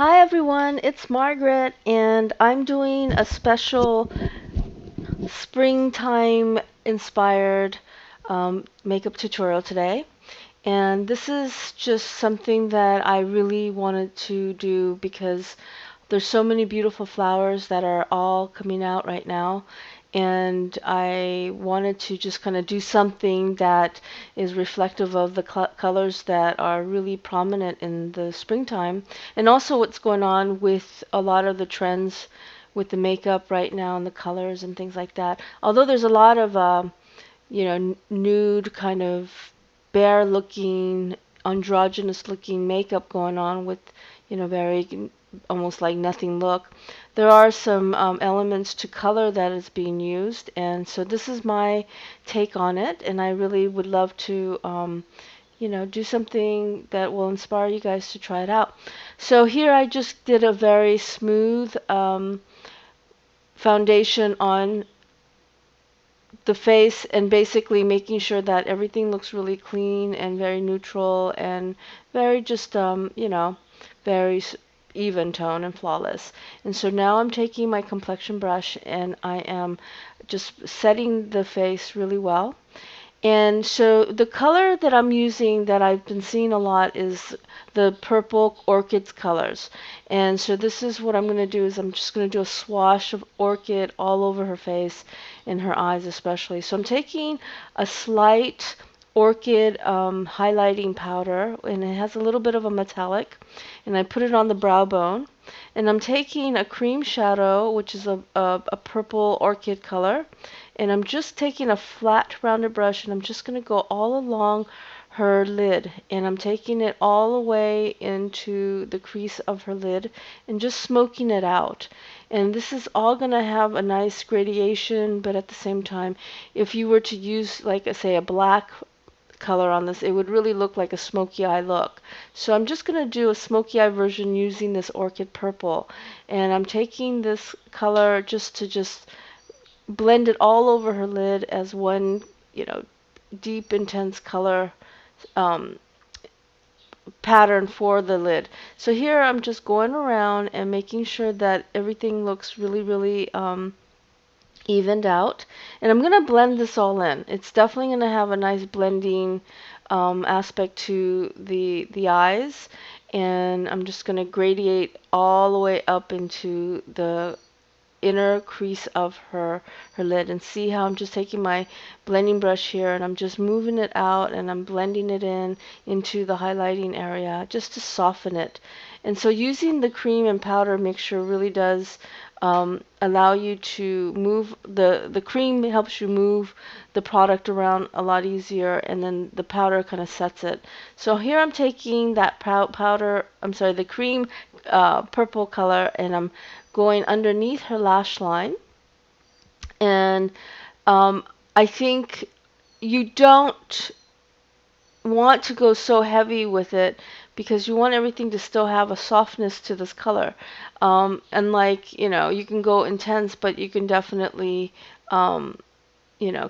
Hi everyone, it's Margaret, and I'm doing a special springtime inspired makeup tutorial today. And this is just something that I really wanted to do because there's so many beautiful flowers that are all coming out right now. And I wanted to just kind of do something that is reflective of the colors that are really prominent in the springtime, and also what's going on with a lot of the trends with the makeup right now and the colors and things like that. Although there's a lot of nude kind of bare looking, androgynous looking makeup going on with, very almost like nothing look. There are some elements to color that is being used, and so this is my take on it, and I really would love to, do something that will inspire you guys to try it out. So here I just did a very smooth foundation on the face and basically making sure that everything looks really clean and very neutral and very just very even tone and flawless. And so now I'm taking my complexion brush and I am just setting the face really well. And so the color that I'm using that I've been seeing a lot is the purple orchids colors. And so this is what I'm going to do is I'm just going to do a swash of orchid all over her face and her eyes especially. So I'm taking a slight orchid highlighting powder, and it has a little bit of a metallic, and I put it on the brow bone. And I'm taking a cream shadow, which is a purple orchid color, and I'm just taking a flat rounded brush and I'm just going to go all along her lid, and I'm taking it all the way into the crease of her lid and just smoking it out. And this is all going to have a nice gradation, but at the same time, if you were to use, like I say, a black color on this, it would really look like a smoky eye look. So I'm just going to do a smoky eye version using this orchid purple, and I'm taking this color just blend it all over her lid as one, deep intense color um, pattern for the lid. So here I'm just going around and making sure that everything looks really, really evened out. And I'm going to blend this all in. It's definitely going to have a nice blending aspect to the eyes. And I'm just going to gradiate all the way up into the inner crease of her lid, and see how I'm just taking my blending brush here and I'm just moving it out and I'm blending it in into the highlighting area just to soften it. And so using the cream and powder mixture really does allow you to move the cream helps you move the product around a lot easier, and then the powder kind of sets it. So here I'm taking that powder, I'm sorry, the cream purple color, and I'm going underneath her lash line. And I think you don't want to go so heavy with it because you want everything to still have a softness to this color. And like, you can go intense, but you can definitely,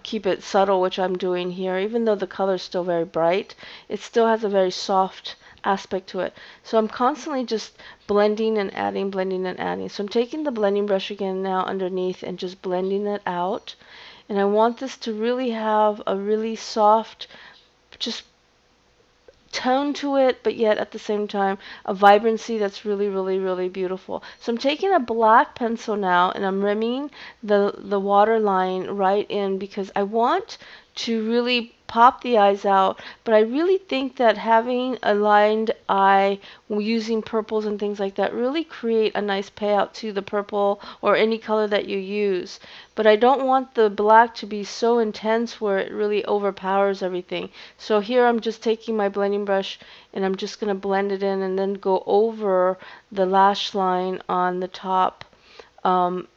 keep it subtle, which I'm doing here. Even though the color is still very bright, it still has a very soft aspect to it. So I'm constantly just blending and adding, blending and adding. So I'm taking the blending brush again now underneath and just blending it out. And I want this to really have a really soft, just tone to it, but yet at the same time a vibrancy that's really, really, really beautiful. So I'm taking a black pencil now and I'm rimming the water line right in because I want to really pop the eyes out, but I really think that having a lined eye using purples and things like that really create a nice payout to the purple or any color that you use. But I don't want the black to be so intense where it really overpowers everything. So here I'm just taking my blending brush and I'm just going to blend it in and then go over the lash line on the top, and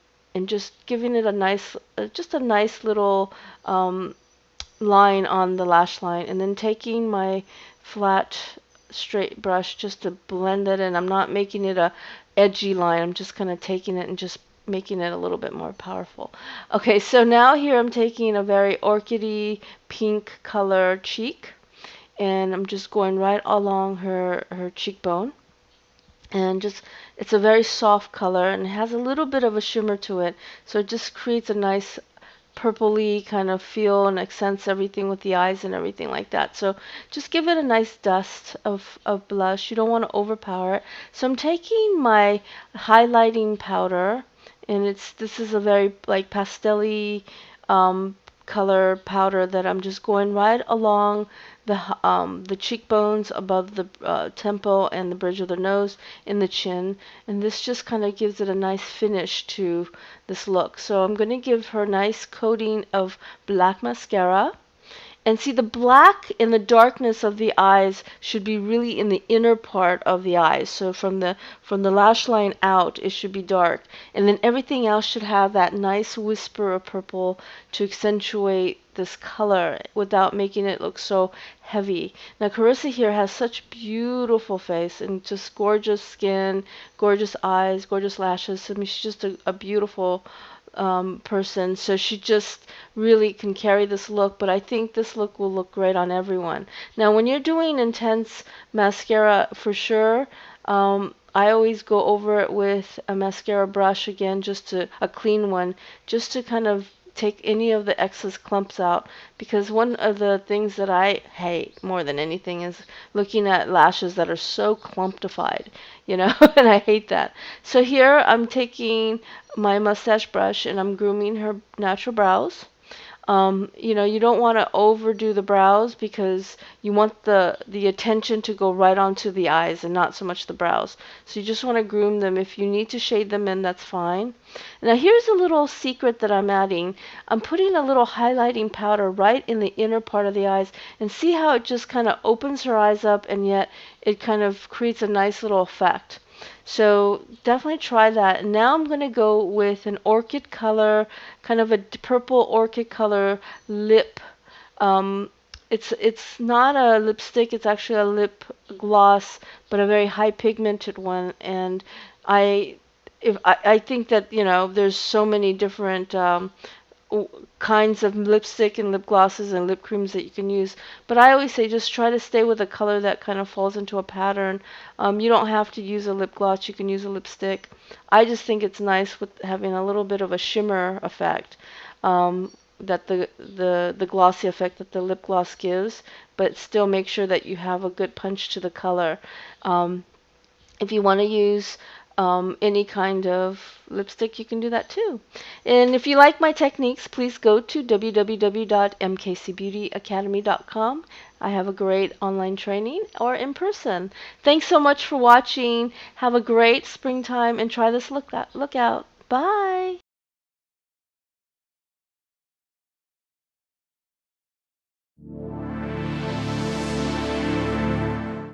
just giving it a nice, just a nice little line on the lash line, and then taking my flat straight brush just to blend it in. I'm not making it a edgy line. I'm just kind of taking it and just making it a little bit more powerful. Okay, so now here I'm taking a very orchidy pink color cheek, and I'm just going right along her cheekbone. and just it's a very soft color and it has a little bit of a shimmer to it, so it just creates a nice purpley kind of feel and accents everything with the eyes and everything like that. So just give it a nice dust of blush. You don't want to overpower it. So I'm taking my highlighting powder, and this is a very like pastelly um, color powder that I'm just going right along the cheekbones, above the temple and the bridge of the nose, in the chin, and this just kind of gives it a nice finish to this look. So I'm going to give her a nice coating of black mascara. And see, the black in the darkness of the eyes should be really in the inner part of the eyes. So from the lash line out, it should be dark. And then everything else should have that nice whisper of purple to accentuate this color without making it look so heavy. Now, Carissa here has such beautiful face and just gorgeous skin, gorgeous eyes, gorgeous lashes. I mean, she's just a beautiful person. So she just really can carry this look, but I think this look will look great on everyone. Now, when you're doing intense mascara, for sure, I always go over it with a mascara brush again, a clean one, just to kind of take any of the excess clumps out, because one of the things that I hate more than anything is looking at lashes that are so clumpified, and I hate that. So here I'm taking my mustache brush and I'm grooming her natural brows. You don't want to overdo the brows because you want the attention to go right onto the eyes and not so much the brows. So you just want to groom them. If you need to shade them in, that's fine. Now here's a little secret that I'm adding. I'm putting a little highlighting powder right in the inner part of the eyes, and see how it just kind of opens her eyes up, and yet it kind of creates a nice little effect. So definitely try that. Now I'm going to go with an orchid color, kind of a purple orchid color lip. Um, it's not a lipstick, it's actually a lip gloss, but a very high pigmented one. And I I think that there's so many different kinds of lipstick and lip glosses and lip creams that you can use. But I always say just try to stay with a color that kind of falls into a pattern. You don't have to use a lip gloss, you can use a lipstick. I just think it's nice with having a little bit of a shimmer effect. That the glossy effect that the lip gloss gives, but still make sure that you have a good punch to the color. Um, if you want to use any kind of lipstick, you can do that too. And if you like my techniques, please go to www.mkcbeautyacademy.com. I have a great online training or in person. Thanks so much for watching. Have a great springtime and try this look out. Bye.